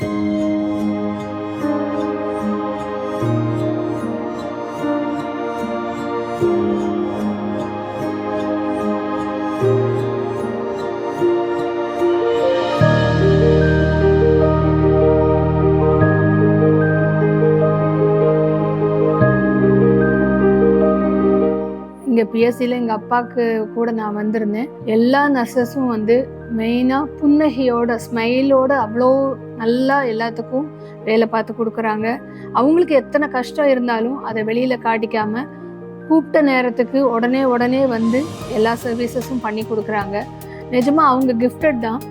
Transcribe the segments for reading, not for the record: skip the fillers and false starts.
இங்கே பிஎஸ்சியில் எங்கள் அப்பாவுக்கு கூட நான் வந்திருந்தேன். எல்லா நர்சஸும் வந்து மெயினாக புன்னகையோட ஸ்மைலோட அவ்வளோ நல்லா எல்லாத்துக்கும் வேலை பார்த்து கொடுக்குறாங்க. அவங்களுக்கு எத்தனை கஷ்டம் இருந்தாலும் அதை வெளியில் காட்டிக்காமல் கூப்பிட்ட நேரத்துக்கு உடனே வந்து எல்லா சர்வீசஸும் பண்ணி கொடுக்குறாங்க. நிஜமாக அவங்க கிஃப்டட் தான்.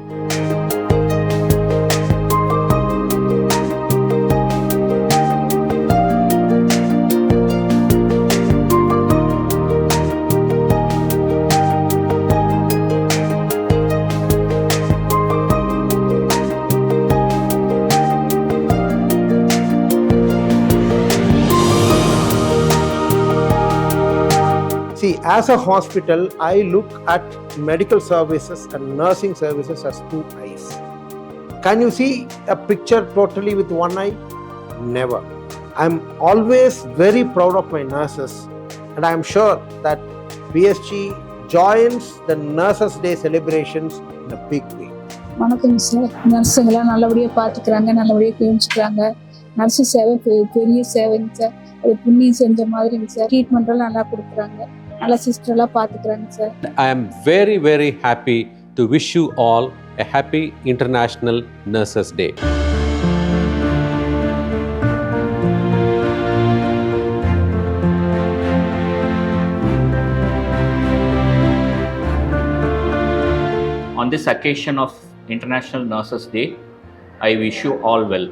See, as a hospital, I look at medical services and nursing services as two eyes. Can you see a picture totally with one eye? Never. I'm always very proud of my nurses, and I'm sure that BSG joins the Nurses Day celebrations in a big way. வணக்கம் sir. நர்ஸுங்களாம் நல்லபடியாக பார்த்துக்கிறாங்க, நல்லபடியாக கவனிச்சுக்கிறாங்க. Nurse சேவை பெரிய சேவைங்க sir. அது புண்ணியம் செஞ்ச மாதிரிங்க சார். ட்ரீட்மெண்ட்டெல்லாம் நல்லா கொடுக்குறாங்க, நல்ல சிஸ்டர்லாம் பார்த்துக்கிறாங்க sir. I am very, very happy to wish you all a happy International Nurses Day. On this occasion of International Nurses Day, I wish you all well.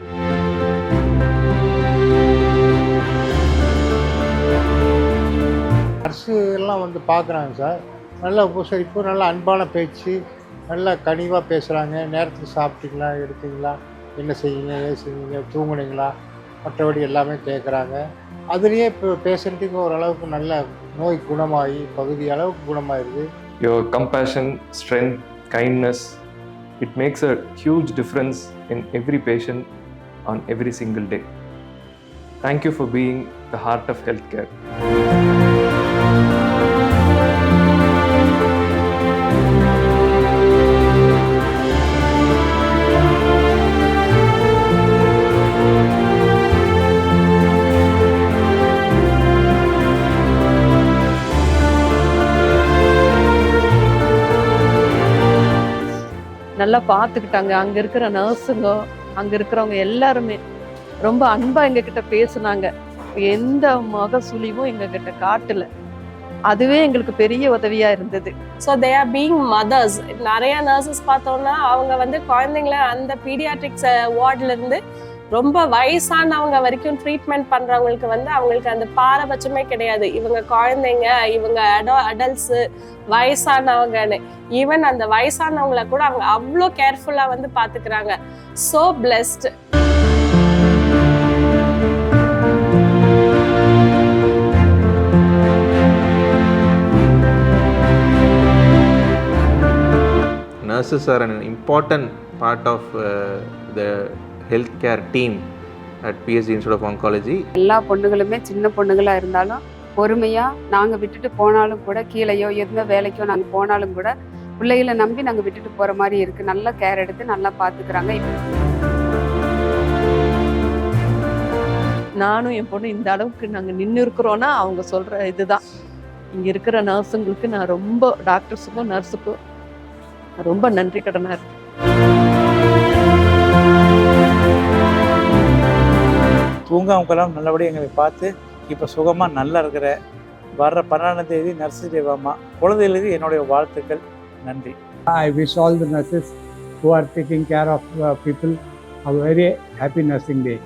Nurse எல்லாம் வந்து பார்க்குறாங்க சார். நல்ல உபசரிப்பு, நல்ல அன்பான பேச்சு, நல்ல கனிவாக பேசுகிறாங்க. நேரத்துக்கு சாப்பிட்டீங்களா, எடுத்தீங்களா, என்ன செய்வீங்க, ஏது செய்வீங்க, தூங்குனீங்களா, மற்றபடி எல்லாமே கேட்குறாங்க. அதுலேயே இப்போ பேசுகிறதுக்கு ஓரளவுக்கு நல்ல நோய் குணமாகி பகுதி அளவுக்கு குணமாயிருது. Your compassion, strength, kindness, it makes a huge difference in every patient on every single day. Thank you for being the heart of healthcare. நல்லா பார்த்துக்கிட்டாங்க. அங்கே இருக்கிற நர்ஸுங்க, அங்கே இருக்கிறவங்க எல்லாருமே ரொம்ப அன்பாக எங்ககிட்ட பேசுனாங்க. எந்த மகசூலியும் எங்ககிட்ட காட்டல. அதுவே எங்களுக்கு பெரிய உதவியாக இருந்தது. So they are being mothers. நிறைய நர்சஸ் பார்த்தோம்னா அவங்க வந்து குழந்தைங்கள அந்த பீடியாட்ரிக்ஸ் வார்ட்லேருந்து ரொம்ப வயசானவங்க வரைக்கும் ட்ரீட்மெண்ட் பண்ணுறவங்களுக்கு வந்து அவங்களுக்கு அந்த பாரபட்சமே கிடையாது. இவங்க குழந்தைங்க, இவங்க அடல்ட்ஸு, வயசானவங்கன்னு. ஈவன் அந்த வயசானவங்கள கூட அவங்க அவ்வளோ கேர்ஃபுல்லாக வந்து பார்த்துக்கிறாங்க. So blessed. Nurses are an important part of the healthcare team at PSG Institute of Oncology. எல்லா பொண்ணுகளுமே சின்ன பொண்ணுங்களாக இருந்தாலும் பொறுமையாக நாங்கள் விட்டுட்டு போனாலும் கூட, கீழேயோ எந்த வேலைக்கோ நாங்கள் போனாலும் கூட பிள்ளைகளை நம்பி நாங்கள் விட்டுட்டு போகிற மாதிரி இருக்குது. நல்லா கேர் எடுத்து நல்லா பார்த்துக்கிறாங்க. நானும் என் பொண்ணு இந்த அளவுக்கு நாங்கள் நின்று இருக்கிறோன்னா அவங்க சொல்கிற இதுதான். இங்கே இருக்கிற நர்ஸுங்களுக்கு நான் ரொம்ப, டாக்டர்ஸுக்கும் நர்ஸுக்கும் ரொம்ப நன்றி கடனாக இருக்கு. தூங்காமக்கெல்லாம் நல்லபடியாக எங்களை பார்த்து இப்போ சுகமாக நல்லா இருக்கிற வர்ற 12ஆம் தேதி நர்ஸஸ் டே வாமா. குழந்தைகளுக்கு என்னுடைய வாழ்த்துக்கள். நன்றி. I wish all the nurses who are taking care of people a very happy nursing day.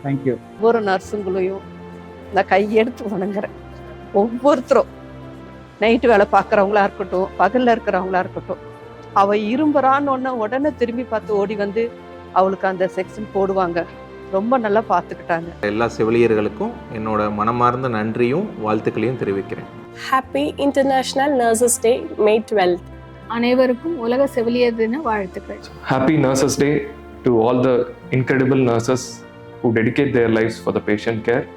Thank you. ஒவ்வொரு நர்ஸுங்களையும் நான் கையெடுத்து வணங்குறேன். ஒவ்வொருத்தரும் நைட்டு வேலை பார்க்குறவங்களா இருக்கட்டும், பகலில் இருக்கிறவங்களா இருக்கட்டும், அவள் இரும்புறான்னு உடனே திரும்பி பார்த்து ஓடி வந்து அவளுக்கு அந்த செக்ஷன் போடுவாங்க. ரொம்ப நல்லா பார்த்துக்கிட்டாங்க. எல்லா செவிலியர்களுக்கும் என்னோட மனமார்ந்த நன்றியும் வாழ்த்துக்களையும் தெரிவிக்கிறேன். ஹாப்பி இன்டர்நேஷனல் நர்சஸ் டே, May 12. அனைவருக்கும் உலக செவிலியர் தின வாழ்த்துக்கள். Happy Nurses Day to all the incredible nurses who dedicate their lives for the patient care.